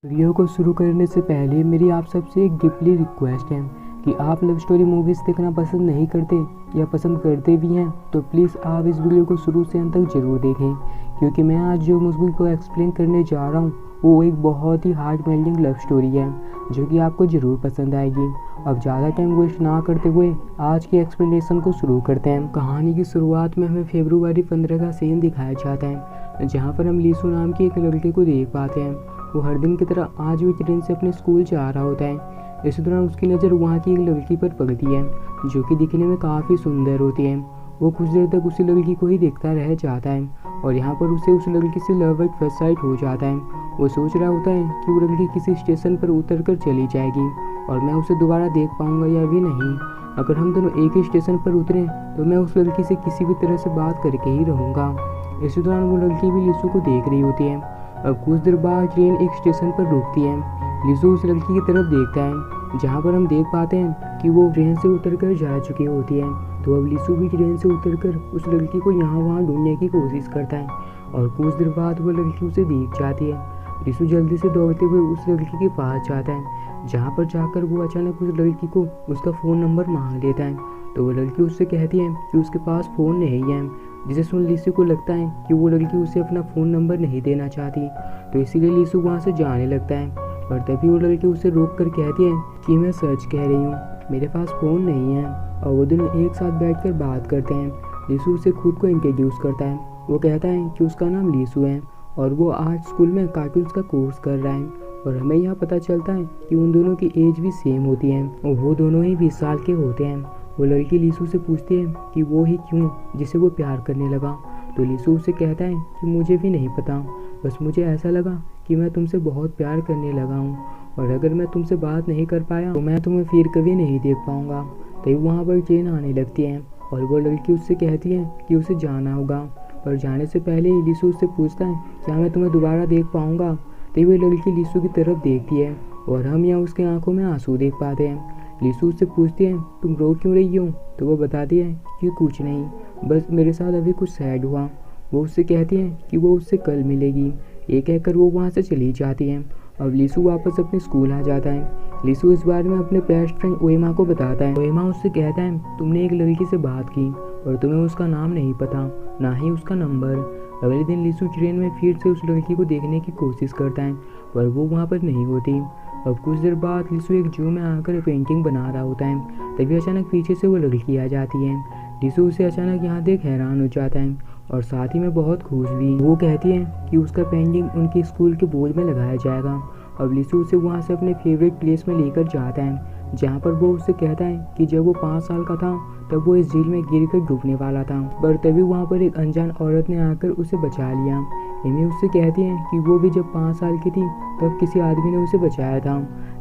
Video को शुरू करने से पहले मेरी आप सबसे एक डीपली रिक्वेस्ट है कि आप लव स्टोरी मूवीज़ देखना पसंद नहीं करते या पसंद करते भी हैं तो प्लीज़ आप इस वीडियो को शुरू से अंत तक ज़रूर देखें, क्योंकि मैं आज जो मूवी को एक्सप्लेन करने जा रहा हूँ वो एक बहुत ही हार्ट मेल्टिंग लव स्टोरी है जो कि आपको ज़रूर पसंद आएगी। अब ज़्यादा टाइम वेस्ट ना करते हुए आज की एक्सप्लेनेशन को शुरू करते हैं। कहानी की शुरुआत में हमें फरवरी 15 का सीन दिखाया जाता है, जहाँ पर हम लीसू नाम की एक लड़के को देख पाते हैं। वो हर दिन की तरह आज भी ट्रेन से अपने स्कूल जा रहा होता है। इसी दौरान उसकी नज़र वहाँ की एक लड़की पर पड़ती है जो कि दिखने में काफ़ी सुंदर होती है। वो कुछ देर तक उसी लड़की को ही देखता रह जाता है और यहाँ पर उसे उस लड़की से लव एट फर्स्ट साइट हो जाता है। वो सोच रहा होता है कि वो लड़की किसी स्टेशन पर उतर कर चली जाएगी और मैं उसे दोबारा देख पाऊँगा या भी नहीं। अगर हम दोनों एक ही स्टेशन पर उतरें तो मैं उस लड़की से किसी भी तरह से बात करके ही रहूँगा। इसी दौरान वो लड़की भी लीसू को देख रही होती है। अब कुछ देर बाद ट्रेन एक स्टेशन पर रुकती है। लीसू उस लड़की की तरफ देखता है, जहाँ पर हम देख पाते हैं कि वो ट्रेन से उतरकर जा चुकी होती है। तो अब लीसू भी ट्रेन से उतरकर उस लड़की को यहाँ वहाँ ढूंढने की कोशिश करता है और कुछ देर बाद वो लड़की उसे दिख जाती है। लीसू जल्दी से दौड़ते हुए उस लड़की के पास जाता है, जहाँ पर जाकर वो अचानक उस लड़की को उसका फ़ोन नंबर मांग लेता है। तो वो लड़की उससे कहती है कि उसके पास फ़ोन नहीं है, जिसे सुन लीसू को लगता है कि वो लड़की उसे अपना फ़ोन नंबर नहीं देना चाहती। तो इसीलिए लीसू वहाँ से जाने लगता है, पर तभी वो लड़की उसे रोक कर कहती है कि मैं सच कह रही हूँ, मेरे पास फ़ोन नहीं है। और वो दोनों एक साथ बैठकर बात करते हैं। लीसू उसे खुद को इंट्रोड्यूस करता है। वो कहता है कि उसका नाम लीसू है और वो आज स्कूल में कार्टून्स का कोर्स कर रहा है। और हमें यहाँ पता चलता है कि उन दोनों की एज भी सेम होती है और वो दोनों ही 20 साल के होते हैं। वो लड़की लीसू से पूछती है कि वो ही क्यों जिसे वो प्यार करने लगा। तो लीसू उसे कहता है कि मुझे भी नहीं पता, बस मुझे ऐसा लगा कि मैं तुमसे बहुत प्यार करने लगा हूँ और अगर मैं तुमसे बात नहीं कर पाया तो मैं तुम्हें फिर कभी नहीं देख पाऊँगा। तभी वहाँ पर ट्रेन आने लगती है और वो लड़की उससे कहती है कि उसे जाना होगा। पर जाने से पहले लीसू उससे पूछता है क्या मैं तुम्हें दोबारा देख पाऊँगा। तभी वो लड़की लीसू की तरफ देखती है और हम यहाँ उसके आंखों में आंसू देख पाते हैं। लीसू उससे पूछती है तुम रो क्यों रही हो। तो वो बताती है कि कुछ नहीं, बस मेरे साथ अभी कुछ सैड हुआ। वो उससे कहती है कि वो उससे कल मिलेगी। ये कहकर वो वहाँ से चली जाती है। अब लीसू वापस अपने स्कूल आ जाता है। लीसू इस बारे में अपने बेस्ट फ्रेंड ओएमा को बताता है। ओएमा उससे कहता है तुमने एक लड़की से बात की और तुम्हें उसका नाम नहीं पता, ना ही उसका नंबर। अगले दिन लीसू ट्रेन में फिर से उस लड़की को देखने की कोशिश करता है पर वो वहाँ पर नहीं होती। अब कुछ देर बाद लीसू एक जू में आकर पेंटिंग बना रहा होता है। तभी अचानक पीछे से वो लड़की आ जाती है। लीसू उसे अचानक यहाँ देख हैरान हो जाता है और साथ ही में बहुत खुश भी। वो कहती है कि उसका पेंटिंग उनके स्कूल के बोर्ड में लगाया जाएगा। अब लीसू उसे वहाँ से अपने फेवरेट प्लेस में लेकर जाता है, जहाँ पर वो उससे कहता है कि जब वो 5 साल का था तब वो इस झील में गिरकर डूबने वाला था, पर तभी वहाँ पर एक अनजान औरत ने आकर उसे बचा लिया। एमी उससे कहती है कि वो भी जब 5 साल की थी तब किसी आदमी ने उसे बचाया था।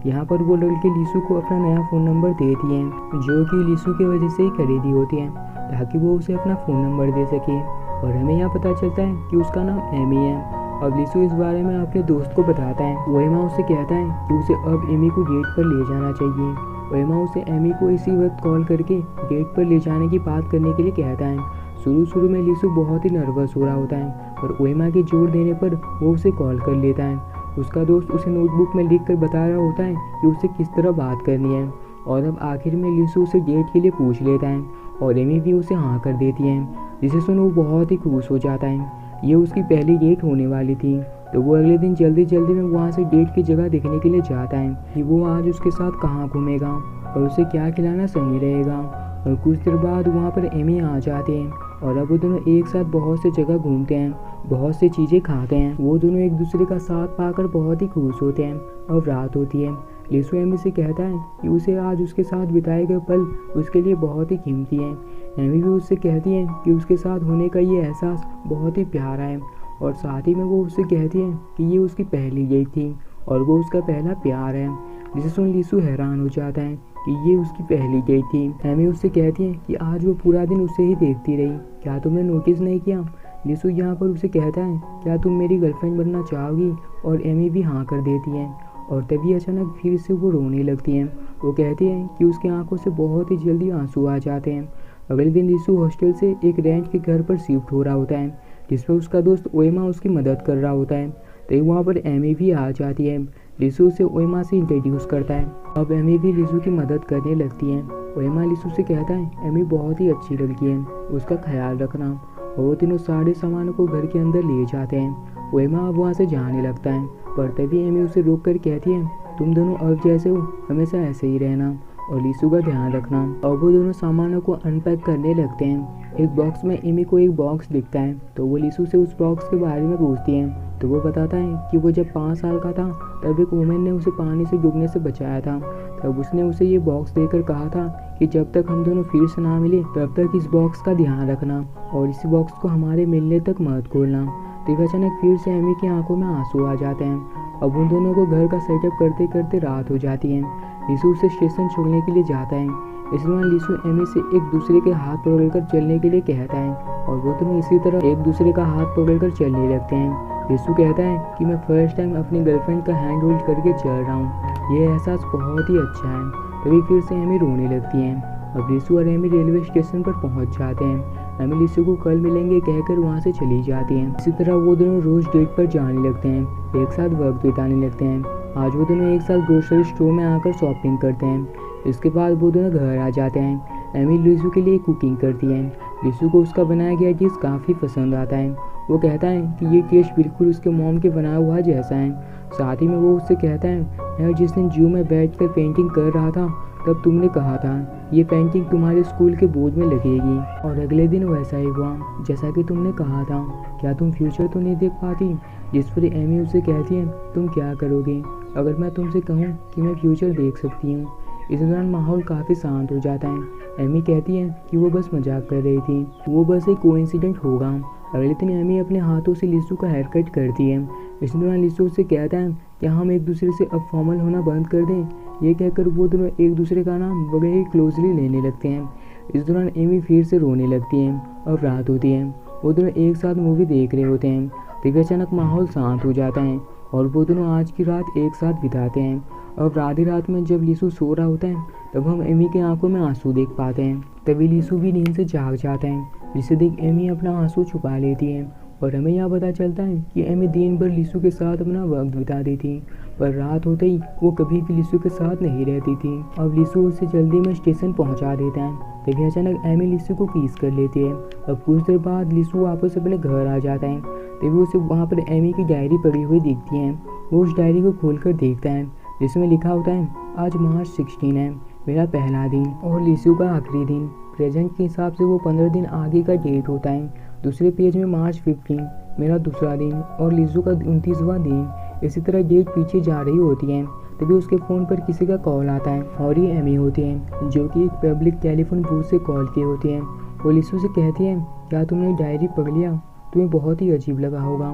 यहाँ पर वो लड़की लीसू को अपना नया फ़ोन नंबर देती है, जो कि लीसू की वजह से ही खरीदी होती है ताकि वो उसे अपना फ़ोन नंबर दे सके। और हमें यहाँ पता चलता है कि उसका नाम एमी है। अब लीसू इस बारे में अपने दोस्त को बताता है। ओएमा उससे कहता है कि उसे अब एमी को डेट पर ले जाना चाहिए। ओएमा उसे एमी को इसी वक्त कॉल करके डेट पर ले जाने की बात करने के लिए कहता है। शुरू में लीसू बहुत ही नर्वस हो रहा होता है और ओएमा के जोर देने पर वो उसे कॉल कर लेता है। उसका दोस्त उसे नोटबुक में लिख कर बता रहा होता है कि उसे किस तरह बात करनी है। और अब आखिर में लीसू उसे डेट के लिए पूछ लेता है और एमी भी उसे हाँ कर देती है, जिसे सुन वो बहुत ही खुश हो जाता है। ये उसकी पहली डेट होने वाली थी। तो वो अगले दिन जल्दी में वहाँ से डेट की जगह देखने के लिए जाता है कि वो आज उसके साथ कहाँ घूमेगा और उसे क्या खिलाना सही रहेगा। और कुछ देर बाद वहाँ पर एमी आ जाते हैं और अब वो दोनों एक साथ बहुत से जगह घूमते हैं, बहुत सी चीज़ें खाते हैं। वो दोनों एक दूसरे का साथ पाकर बहुत ही खुश होते हैं। अब रात होती है। लीसू एमी से कहता है कि उसे आज उसके साथ बिताए गए पल उसके लिए बहुत ही कीमती हैं। एमी भी उससे कहती है कि उसके साथ होने का ये एहसास बहुत ही प्यारा है और साथ ही में वो उससे कहती है कि ये उसकी पहली डेट थी और वो उसका पहला प्यार है, जिसे सुन लीसू हैरान हो जाता है कि ये उसकी पहली डेट थी। एमी उससे कहती है कि आज वो पूरा दिन उसे ही देखती रही, क्या तुमने नोटिस नहीं किया। लीसू यहाँ पर उसे कहता है क्या तुम मेरी गर्लफ्रेंड बनना चाहोगी, और एमी भी हाँ कर देती है। और तभी अचानक फिर से वो रोने लगती हैं। वो कहती है कि उसकी आंखों से बहुत ही जल्दी आंसू आ जाते हैं। अगले दिन लीसू हॉस्टल से एक रेंट के घर पर शिफ्ट हो रहा होता है, जिसमें उसका दोस्त ओएमा उसकी मदद कर रहा होता है। तभी वहाँ पर एमी भी आ जाती है। लिसु उसे ओएमा से इंट्रोड्यूस करता है। अब एमी भी लिसु की मदद करने लगती है। ओएमा लिसु से कहता है एमी बहुत ही अच्छी लड़की है, उसका ख्याल रखना। और वो तीनों सारे सामानों को घर के अंदर ले जाते हैं। ओएमा अब वहाँ से जाने लगता है, पर तभी एमी उसे रोक कर कहती है तुम दोनों अब जैसे हो हमेशा ऐसे ही रहना और लिसु का ध्यान रखना। और वो दोनों सामानों को अनपैक करने लगते हैं। एक बॉक्स में एमी को एक बॉक्स दिखता है, तो वो लिसु से उस बॉक्स के बारे में पूछती है। तो वो बताता है कि वो जब 5 साल का था तब एक वुमेन ने उसे पानी से डूबने से बचाया था। तब उसने उसे ये बॉक्स देकर कहा था कि जब तक हम दोनों फिर से ना मिले तब तक इस बॉक्स का ध्यान रखना और इस बॉक्स को हमारे मिलने तक मत खोलना। तो अचानक फिर से एमी की आंखों में आंसू आ जाते हैं। अब उन दोनों को घर का सेटअप करते करते रात हो जाती है। लिसु उसे स्टेशन छोड़ने के लिए जाता है। इस दौरान लिसु एमी से एक दूसरे के हाथ पकड़कर चलने के लिए कहता है और वो दोनों इसी तरह एक दूसरे का हाथ पकड़कर चलने लगते हैं। लिसु कहता है कि मैं फर्स्ट टाइम अपनी गर्लफ्रेंड का हैंड होल्ड करके चल रहा हूँ, ये एहसास बहुत ही अच्छा है। तभी फिर से एमी रोने लगती है। अब लिसु और एमी रेलवे स्टेशन पर पहुँच जाते हैं। एमी लिसु को कल मिलेंगे कहकर वहाँ से चली जाती हैं। इसी तरह वो दोनों रोज डेट पर जाने लगते हैं, एक साथ वक्त बिताने लगते हैं। आज वो दोनों एक साथ ग्रोसरी स्टोर में आकर शॉपिंग करते हैं। इसके बाद वो दोनों घर आ जाते हैं। एमी लिसु के लिए कुकिंग करती है। लिसु को उसका बनाया गया डिश काफ़ी पसंद आता है। वो कहता है कि ये टेस्ट बिल्कुल उसके मॉम के बनाया हुआ जैसा है। साथ ही में वो उससे कहता है मैं जिस दिन जू में बैठकर पेंटिंग कर रहा था तब तुमने कहा था ये पेंटिंग तुम्हारे स्कूल के बोर्ड में लगेगी, और अगले दिन वैसा ही हुआ जैसा कि तुमने कहा था। क्या तुम फ्यूचर तो नहीं देख पाती? जिस पर एमी उसे कहती है तुम क्या करोगे अगर मैं तुमसे कहूँ कि मैं फ्यूचर देख सकती हूँ। इस दौरान माहौल काफ़ी शांत हो जाता है। एमी कहती है कि वो बस मजाक कर रही थी, वो बस एक कोइंसिडेंट होगा। अगले दिन एमी अपने हाथों से लिसु का हेयर कट करती है। इस दौरान लिसु से कहता है कि हम एक दूसरे से अब फॉर्मल होना बंद कर दें। ये कहकर वो दोनों एक दूसरे का नाम बड़े ही क्लोजली लेने लगते हैं। इस दौरान एमी फिर से रोने लगती है। अब रात होती है, वो दोनों एक साथ मूवी देख रहे होते हैं। तभी अचानक माहौल शांत हो जाता है और वो दोनों आज की रात एक साथ बिताते हैं। अब आधी रात में जब लिसु सो रहा होता है तब हम एमी की आंखों में आंसू देख पाते हैं। तभी लिसु भी नींद से जाग जाता है, जिसे देख एमी अपना आंसू छुपा लेती है। और हमें यह पता चलता है कि एमी दिन भर लिसु के साथ अपना वक्त बिताती थी, पर रात होते ही वो कभी भी लिसु के साथ नहीं रहती थी। अब लिसु उसे जल्दी में स्टेशन पहुंचा देता है। तभी अचानक एमी लिसु को किस कर लेती है। अब कुछ देर बाद लिसु वापस अपने घर आ जाता है। तभी उसे वहाँ पर एमी की डायरी पड़ी हुई दिखती है। वो उस डायरी को खोलकर देखता है, जिसमें लिखा होता है आज मार्च 16 है, मेरा पहला दिन और लिसु का आखिरी दिन। प्रेजेंट के हिसाब से वो 15 दिन आगे का डेट होता है। दूसरे पेज में मार्च 15 मेरा दूसरा दिन और लिसु का 29वां दिन। इसी तरह डेट पीछे जा रही होती है। तभी उसके फ़ोन पर किसी का कॉल आता है और ये एमी होती है, जो कि एक पब्लिक टेलीफोन बूथ से कॉल की होती है। वो लिसु से कहती है क्या तुमने डायरी पढ़ लिया? तुम्हें बहुत ही अजीब लगा होगा।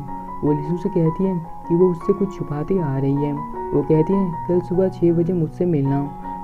वो लिसु से कहती है कि वो उससे कुछ छुपाते आ रही है। वो कहती है कल सुबह 6 बजे मुझसे मिलना,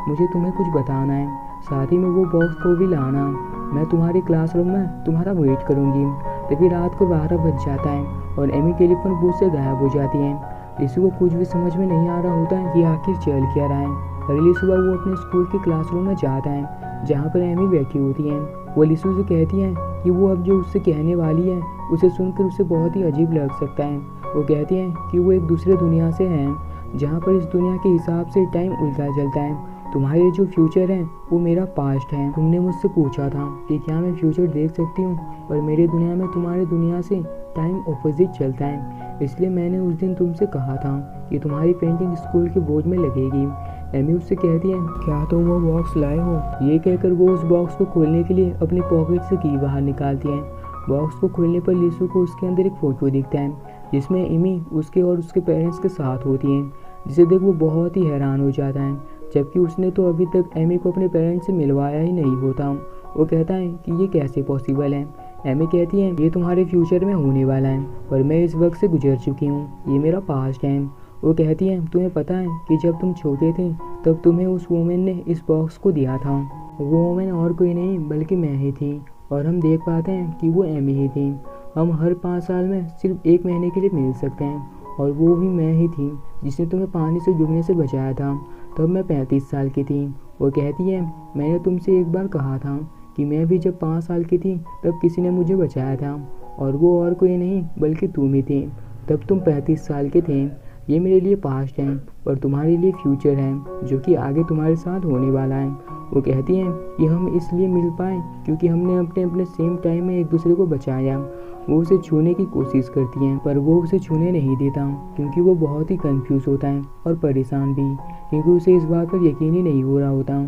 मुझे तुम्हें कुछ बताना है, साथ ही में वो बॉक्स को भी लाना, मैं तुम्हारे क्लासरूम में तुम्हारा वेट करूंगी। तभी रात को 12 बज जाता है और एमी टेलीफोन बूथ से गायब हो जाती है। लिसु को कुछ भी समझ में नहीं आ रहा होता है कि आखिर चल क्या रहा है। अगली सुबह वो अपने स्कूल के क्लासरूम में जाता है, जहाँ पर एमी बैठी होती है। वो लिसु से कहती है कि वो अब जो उससे कहने वाली है उसे सुनकर उसे बहुत ही अजीब लग सकता है। वो कहती है कि वो एक दूसरे दुनिया से हैं, जहाँ पर इस दुनिया के हिसाब से टाइम उल्टा चलता है। तुम्हारे जो फ्यूचर है वो मेरा पास्ट है। तुमने मुझसे पूछा था कि क्या मैं फ्यूचर देख सकती हूँ, पर मेरे दुनिया में तुम्हारे दुनिया से टाइम ऑपोजिट चलता है। इसलिए मैंने उस दिन तुमसे कहा था कि तुम्हारी पेंटिंग स्कूल के बोर्ड में लगेगी। एमी उससे कहती है क्या तुम वो बॉक्स लाए हो? ये कहकर वो उस बॉक्स को खोलने के लिए अपनी पॉकेट से की बाहर निकालती है। बॉक्स को खोलने पर लिसु को उसके अंदर एक फ़ोटो दिखता है, जिसमें एमी उसके और उसके पेरेंट्स के साथ होती हैं, जिसे देख वो बहुत ही हैरान हो जाता है, जबकि उसने तो अभी तक एमी को अपने पेरेंट्स से मिलवाया ही नहीं होता। वो कहता है कि ये कैसे पॉसिबल है। एमी कहती है ये तुम्हारे फ्यूचर में होने वाला है, पर मैं इस वक्त से गुजर चुकी हूँ, ये मेरा पास्ट है। वो कहती है तुम्हें पता है कि जब तुम छोटे थे तब तुम्हें उस वुमेन ने इस बॉक्स को दिया था। वो वुमेन और कोई नहीं बल्कि मैं ही थी, और हम देख पाते हैं कि वो एमी ही थी। हम हर 5 साल में सिर्फ 1 महीने के लिए मिल सकते हैं, और वो भी मैं ही थी जिसने तुम्हें पानी से डूबने से बचाया था। तब मैं 35 साल की थी। वो कहती है मैंने तुमसे एक बार कहा था कि मैं भी जब 5 साल की थी तब किसी ने मुझे बचाया था, और वो और कोई नहीं बल्कि तुम ही थे। तब तुम 35 साल के थे। ये मेरे लिए पास्ट है और तुम्हारे लिए फ्यूचर है जो कि आगे तुम्हारे साथ होने वाला है। वो कहती हैं कि हम इसलिए मिल पाए क्योंकि हमने अपने अपने सेम टाइम में एक दूसरे को बचाया। वो उसे छूने की कोशिश करती हैं पर वो उसे छूने नहीं देता क्योंकि वो बहुत ही कंफ्यूज होता है और परेशान भी, क्योंकि उसे इस बात पर यकीन ही नहीं हो रहा होता।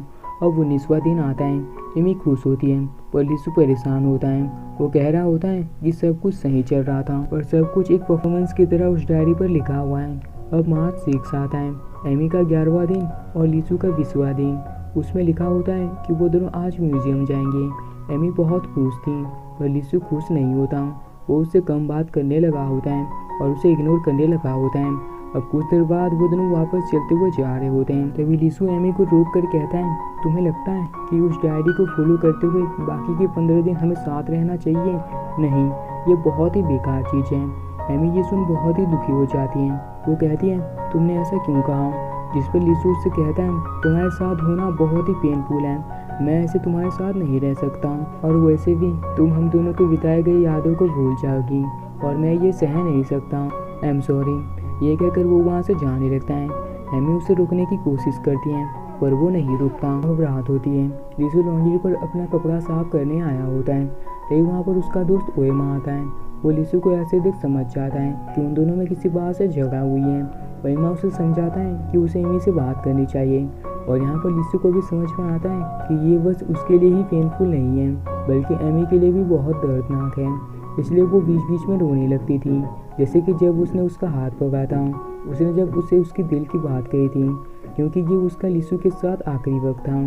अब 19वां दिन आता है। एमी खुश होती है पर लिसु परेशान होता है। वो कह रहा होता है कि सब कुछ सही चल रहा था और सब कुछ एक परफॉर्मेंस की तरह उस डायरी पर लिखा हुआ है। अब मार्च 6 आता है, एमी का 11वां दिन और लिसु का 20वां दिन। उसमें लिखा होता है कि वो दोनों आज म्यूजियम जाएंगे। एमी बहुत खुश थी पर लिसु खुश नहीं होता। वो उससे कम बात करने लगा होता है और उसे इग्नोर करने लगा होता है। अब कुछ देर बाद वो दोनों वापस चलते हुए जा रहे होते हैं। तभी लिसु एमी को रोक कर कहता है, तुम्हें लगता है कि उस डायरी को फॉलो करते हुए बाकी के 15 दिन हमें साथ रहना चाहिए? नहीं, ये बहुत ही बेकार चीज़ है। एमी ये सुन बहुत ही दुखी हो जाती है। वो कहती है, तुमने ऐसा क्यों कहा? जिस पर लिसु उससे कहता है, तुम्हारे साथ होना बहुत ही पेनफुल है, मैं ऐसे तुम्हारे साथ नहीं रह सकता और वैसे भी तुम हम दोनों के बिताए गए यादों को भूल जाओगी और मैं ये सह नहीं सकता। I am sorry. ये कहकर वो वहाँ से जाने लगता है। एमी उसे रोकने की कोशिश करती है पर वो नहीं रुकता। अब रात होती है। लिसु लॉन्ड्री पर अपना कपड़ा साफ करने आया होता है तभी वहाँ पर उसका दोस्त ओएमा आता है। वो लिसु को ऐसे देख समझ जाता है कि उन दोनों में किसी बात से झगड़ा हुई है। ओएमा उसे समझाता है कि उसे एमी से बात करनी चाहिए और यहाँ पर लिसु को भी समझ में आता है कि ये बस उसके लिए ही पेनफुल नहीं है बल्कि एमी के लिए भी बहुत दर्दनाक है। इसलिए वो बीच बीच में रोने लगती थी, जैसे कि जब उसने उसका हाथ पकड़ा था, उसने जब उसे उसकी दिल की बात कही थी, क्योंकि ये उसका लिसु के साथ आखिरी वक्त था।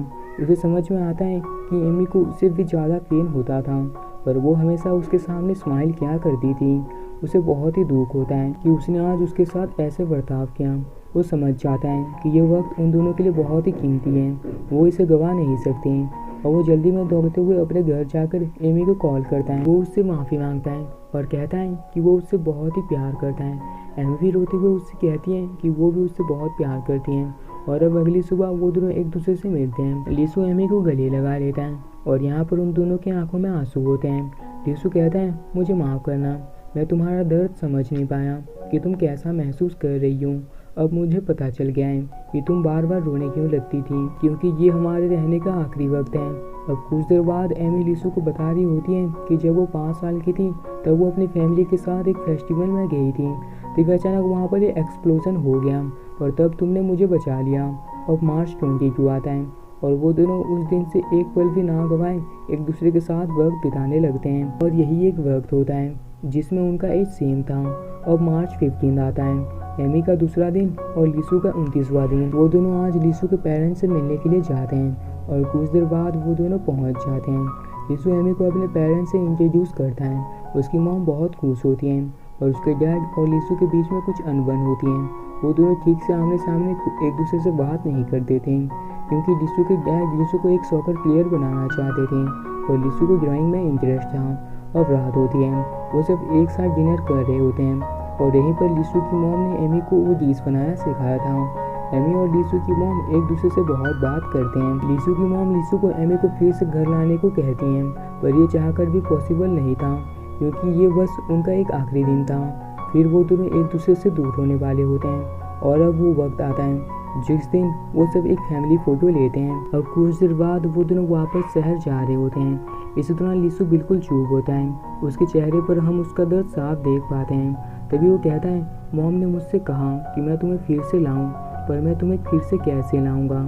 उसे समझ में आता है कि एमी को उससे भी ज़्यादा पेन होता था पर वो हमेशा उसके सामने स्माइल किया करती थी। उसे बहुत ही दुख होता है कि उसने आज उसके साथ ऐसे बर्ताव किया। वो समझ जाता है कि ये वक्त उन दोनों के लिए बहुत ही कीमती है, वो इसे गवा नहीं सकते और वो जल्दी में दौड़ते हुए अपने घर जाकर एमी को कॉल करता है। वो उससे माफ़ी मांगता है और कहता है कि वो उससे बहुत ही प्यार करता है। एमी भी रोते हुए उससे कहती है कि वो भी उससे बहुत प्यार करती हैं और अब अगली सुबह वो दोनों एक दूसरे से मिलते हैं। लिसु एमी को गले लगा लेता है और यहाँ पर उन दोनों की आंखों में आंसू होते हैं। लिसु कहता है, मुझे माफ़ करना, मैं तुम्हारा दर्द समझ नहीं पाया कि तुम कैसा महसूस कर रही हो। अब मुझे पता चल गया है कि तुम बार बार रोने क्यों लगती थी, क्योंकि ये हमारे रहने का आखिरी वक्त है। अब कुछ देर बाद एमी लिसु को बता रही होती है कि जब वो 5 साल की थी तब वो अपनी फैमिली के साथ एक फेस्टिवल में गई थी, तभी अचानक वहाँ पर एक एक्सप्लोजन हो गया और तब तुमने मुझे बचा लिया। अब मार्च 22 आता है और वो दोनों उस दिन से एक पल भी ना गवाए एक दूसरे के साथ वक्त बिताने लगते हैं और यही एक वक्त होता है जिसमें उनका एज सेम था। अब मार्च 15 आता है, एमी का दूसरा दिन और लिसु का 29वां दिन। वो दोनों आज लिसु के पेरेंट्स से मिलने के लिए जाते हैं और कुछ देर बाद वो दोनों पहुंच जाते हैं। लिसु एमी को अपने पेरेंट्स से इंट्रोड्यूस करता है। उसकी मॉम बहुत खुश होती हैं और उसके डैड और लिसु के बीच में कुछ अनबन होती है। वो दोनों ठीक से आमने सामने एक दूसरे से बात नहीं करते थे क्योंकि लिसु के डैड लिसु को एक सॉकर प्लेयर बनाना चाहते थे और लिसु को ड्राइंग में इंटरेस्ट था। अब रात होती है, वो सब एक साथ डिनर कर रहे होते हैं और यहीं पर लिसु की मॉम ने एमी को वो डिश बनाना सिखाया था। एमी और लिसु की मॉम एक दूसरे से बहुत बात करते हैं। लिसु की मॉम लिसु को एमी को फिर से घर लाने को कहती हैं पर ये चाहकर भी पॉसिबल नहीं था क्योंकि ये बस उनका एक आखिरी दिन था। फिर वो दोनों एक दूसरे से दूर होने वाले होते हैं और अब वो वक्त आता है जिस दिन वो सब एक फैमिली फ़ोटो लेते हैं। और कुछ देर बाद वो दोनों वापस शहर जा रहे होते हैं। इसी दौरान लिसु बिल्कुल चुप होता है। उसके चेहरे पर हम उसका दर्द साफ देख पाते हैं। तभी वो कहता है, मॉम ने मुझसे कहा कि मैं तुम्हें फिर से लाऊं, पर मैं तुम्हें फिर से कैसे लाऊंगा।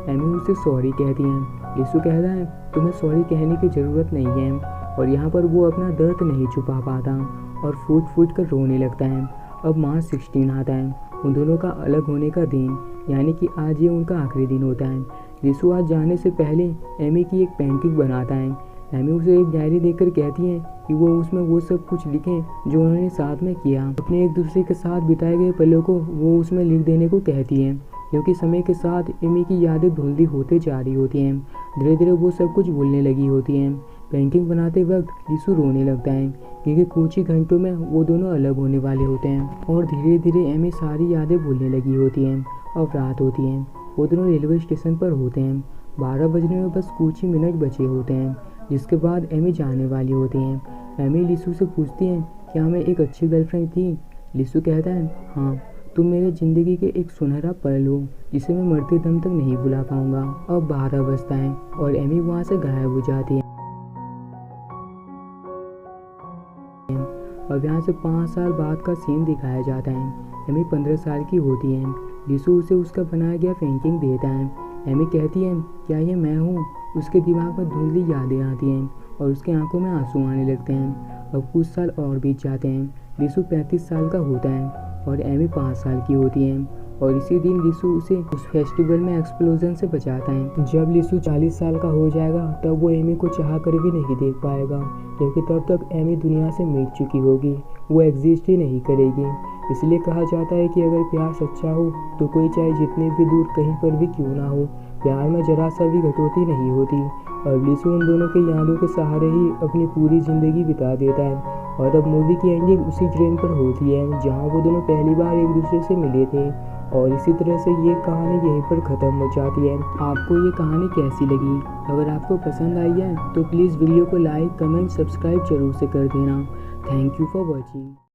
एमी उसे सॉरी कहती है। लिसु कहता है, तुम्हें सॉरी कहने की ज़रूरत नहीं है और यहाँ पर वो अपना दर्द नहीं छुपा पाता और फूट फूट कर रोने लगता है। अब मार्च 16 आता है, उन दोनों का अलग होने का दिन, यानी कि आज ये उनका आखिरी दिन होता है। लिसु आज जाने से पहले एमी की एक पेंटिंग बनाता है। एमी उसे एक डायरी देकर कहती है कि वो उसमें वो सब कुछ लिखें जो उन्होंने साथ में किया। अपने एक दूसरे के साथ बिताए गए पलों को वो उसमें लिख देने को कहती है क्योंकि समय के साथ एमी की यादें धुंधली होते जा रही होती हैं। धीरे धीरे वो सब कुछ भूलने लगी होती हैं। पेंटिंग बनाते वक्त लिसु रोने लगता है क्योंकि कुछ ही घंटों में वो दोनों अलग होने वाले होते हैं और धीरे धीरे एमी सारी यादें भूलने लगी होती हैं। अब रात होती है, वो दोनों रेलवे स्टेशन पर होते हैं। 12 बजने में बस कुछ ही मिनट बचे होते हैं जिसके बाद एमी जाने वाली होती हैं। एमी लिसु से पूछती है, क्या मैं एक अच्छी गर्लफ्रेंड थी? लिसु कहता है, हाँ तुम मेरे ज़िंदगी के एक सुनहरा पल हो जिसे मैं मरते दम तक नहीं भुला पाऊंगा। अब 12 बजता है और एमी वहाँ से गायब हो जाती है। अब यहाँ से 5 साल बाद का सीन दिखाया जाता है। एमी 15 साल की होती है। लिसु उसे उसका बनाया गया पेंटिंग देता है। एमी कहती है, क्या ये मैं हूँ? उसके दिमाग में धुंधली यादें आती हैं और उसकी आंखों में आंसू आने लगते हैं। अब कुछ साल और बीत जाते हैं। लिसु 35 साल का होता है और एमी 5 साल की होती है और इसी दिन लिसु उसे उस फेस्टिवल में एक्सप्लोजन से बचाता है। जब लिसु 40 साल का हो जाएगा तब वो एमी को चाह कर भी नहीं देख पाएगा, क्योंकि तब तक एमी दुनिया से मिट चुकी होगी, वो एग्जिस्ट ही नहीं करेगी। इसलिए कहा जाता है कि अगर प्यार सच्चा हो तो कोई चाहे जितने भी दूर कहीं पर भी क्यों ना हो, प्यार में जरा सा भी कटौती नहीं होती। और लिसु उन दोनों की यादों के सहारे ही अपनी पूरी ज़िंदगी बिता देता है। और अब मूवी की एंडिंग उसी ट्रेन पर होती है जहाँ वो दोनों पहली बार एक दूसरे से मिले थे और इसी तरह से ये कहानी यहीं पर ख़त्म हो जाती है। आपको ये कहानी कैसी लगी? अगर आपको पसंद आई है तो प्लीज़ वीडियो को लाइक, कमेंट, सब्सक्राइब जरूर से कर देना। Thank you for watching.